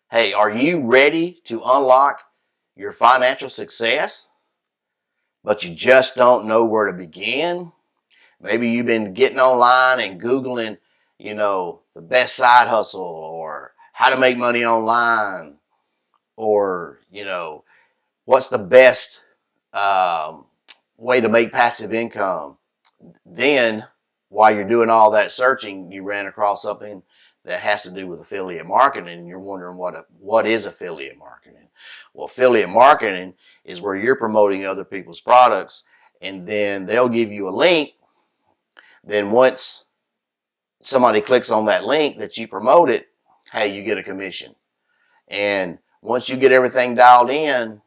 Hey, are you ready to unlock your financial success, but you just don't know where to begin? Maybe you've been getting online and Googling, the best side hustle or how to make money online or, what's the best um, way to make passive income. Then, while you're doing all that searching, you ran across something that has to do with affiliate marketing, and you're wondering what is affiliate marketing. Well, affiliate marketing is where you're promoting other people's products, and then they'll give you a link. Then once somebody clicks on that link that you promoted, hey, you get a commission. And once you get everything dialed in,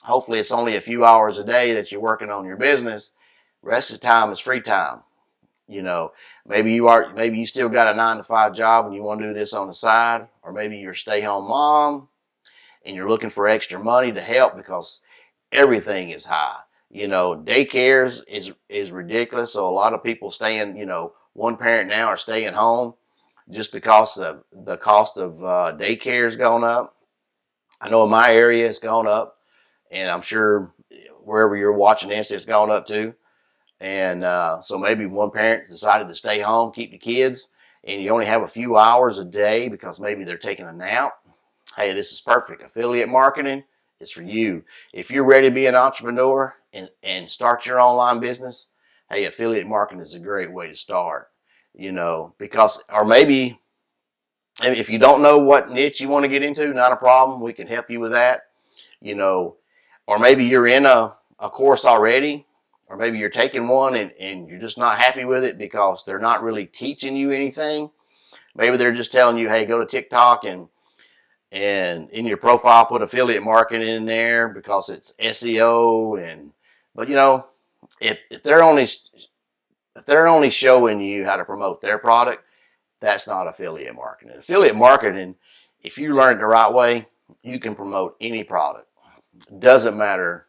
hopefully it's only a few hours a day that you're working on your business. The rest of the time is free time. Maybe you still got a 9-to-5 job and you want to do this on the side, or maybe you're a stay-home mom and you're looking for extra money to help because everything is high. Daycares is ridiculous. So a lot of people one parent now are staying home just because the cost of daycare has gone up. I know in my area it's gone up, and I'm sure wherever you're watching this, it's gone up too. And so maybe one parent decided to stay home, keep the kids, and you only have a few hours a day because maybe they're taking a nap. Hey, this is perfect. Affiliate marketing is for you. If you're ready to be an entrepreneur and start your online business, hey, affiliate marketing is a great way to start. Or maybe if you don't know what niche you want to get into, not a problem. We can help you with that. Or maybe you're in a course already, or maybe you're taking one and you're just not happy with it because they're not really teaching you anything. Maybe they're just telling you, hey, go to TikTok and in your profile put affiliate marketing in there because it's SEO. But if they're only showing you how to promote their product, that's not affiliate marketing. Affiliate marketing, if you learn it the right way, you can promote any product. Doesn't matter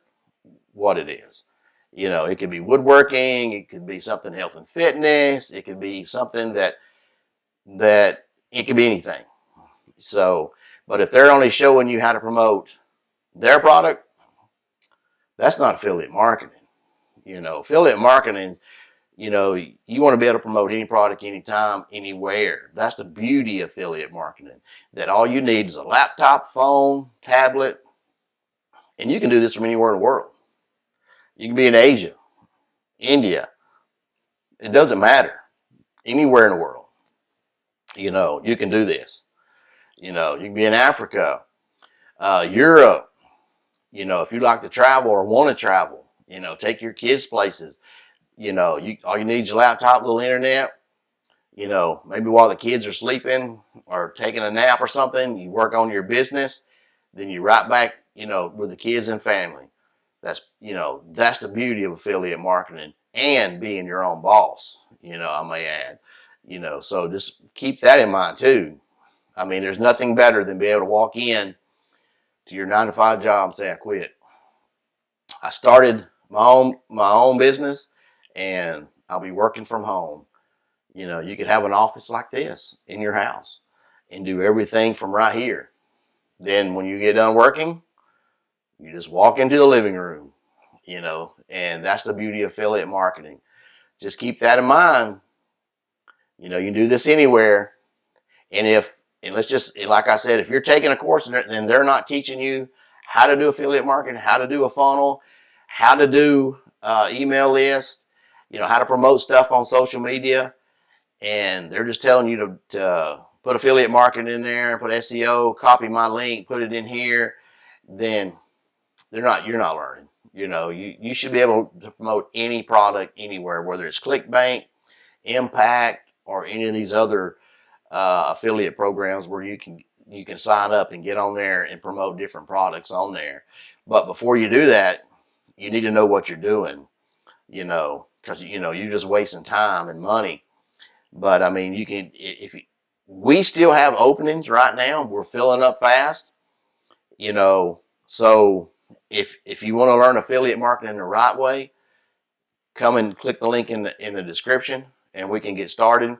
what it is. It could be woodworking, it could be something health and fitness, it could be something that it could be anything. So, but if they're only showing you how to promote their product, that's not affiliate marketing. Affiliate marketing, you want to be able to promote any product, anytime, anywhere. That's the beauty of affiliate marketing, that all you need is a laptop, phone, tablet, and you can do this from anywhere in the world. You can be in Asia, India. It doesn't matter. Anywhere in the world. You can do this. You can be in Africa, Europe. If you like to travel or want to travel, take your kids places. All you need is your laptop, little internet. Maybe while the kids are sleeping or taking a nap or something, you work on your business. Then you right back, with the kids and family. That's the beauty of affiliate marketing and being your own boss. I may add. So just keep that in mind too. I mean, there's nothing better than being able to walk in to your 9-to-5 job and say, I quit. I started my own business and I'll be working from home. You could have an office like this in your house and do everything from right here. Then when you get done working, you just walk into the living room, and that's the beauty of affiliate marketing. Just keep that in mind. You can do this anywhere. And let's just, like I said, if you're taking a course and they're not teaching you how to do affiliate marketing, how to do a funnel, how to do email lists, how to promote stuff on social media, and they're just telling you to put affiliate marketing in there, put SEO, copy my link, put it in here, then you're not learning. You should be able to promote any product anywhere, whether it's ClickBank, Impact, or any of these other affiliate programs where you can sign up and get on there and promote different products on there. But before you do that, you need to know what you're doing, because you're just wasting time and money. But I mean, we still have openings right now. We're filling up fast, so if you want to learn affiliate marketing the right way, come and click the link in the description and we can get started.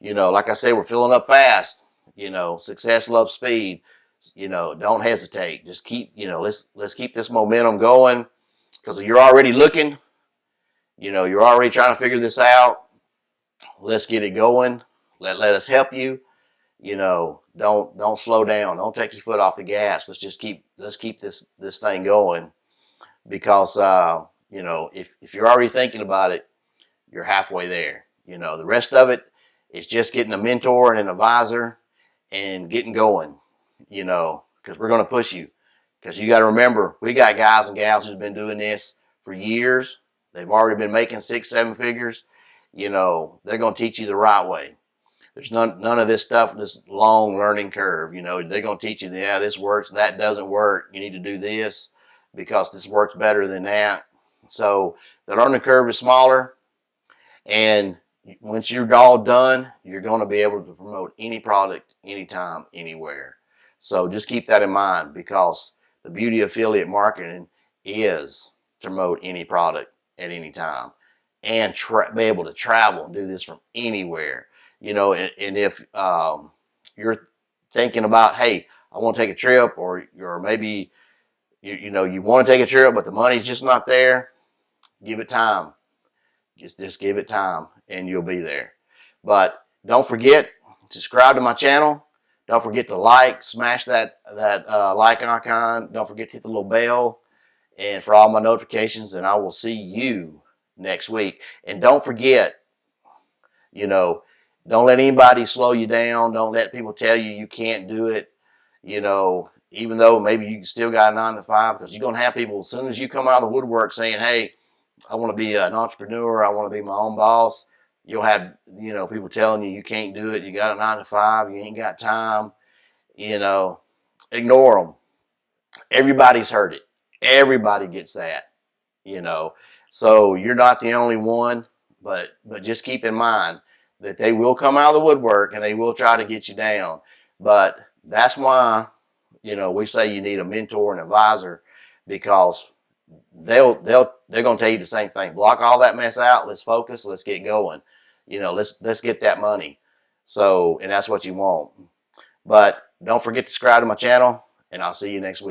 Like I said, we're filling up fast. Success loves speed. don't hesitate. Just keep, let's keep this momentum going, because you're already looking, you're already trying to figure this out. Let's get it going. Let us help you. Don't slow down. Don't take your foot off the gas. Let's keep this thing going, because if you're already thinking about it, you're halfway there. The rest of it is just getting a mentor and an advisor and getting going, because we're going to push you. Because you got to remember, we got guys and gals who's been doing this for years. They've already been making 6, 7 figures. They're going to teach you the right way. There's none of this stuff, this long learning curve. They're going to teach you, yeah, this works, that doesn't work. You need to do this because this works better than that. So the learning curve is smaller. And once you're all done, you're going to be able to promote any product, anytime, anywhere. So just keep that in mind, because the beauty of affiliate marketing is to promote any product at any time and be able to travel and do this from anywhere. And if you're thinking about, hey, I want to take a trip, or maybe you want to take a trip, but the money's just not there, give it time. Just give it time, and you'll be there. But don't forget, subscribe to my channel. Don't forget to smash that like icon. Don't forget to hit the little bell, and for all my notifications. And I will see you next week. And don't forget, don't let anybody slow you down. Don't let people tell you can't do it. Even though maybe you still got a 9 to 5, because you're gonna have people as soon as you come out of the woodwork saying, hey, I want to be an entrepreneur, I want to be my own boss. You'll have, people telling you can't do it. You got a 9 to 5, you ain't got time. Ignore them. Everybody's heard it. Everybody gets that. So you're not the only one, but just keep in mind that they will come out of the woodwork and they will try to get you down. But that's why, we say you need a mentor and advisor, because they're going to tell you the same thing. Block all that mess out. Let's focus. Let's get going. Let's get that money. So, and that's what you want. But don't forget to subscribe to my channel, and I'll see you next week.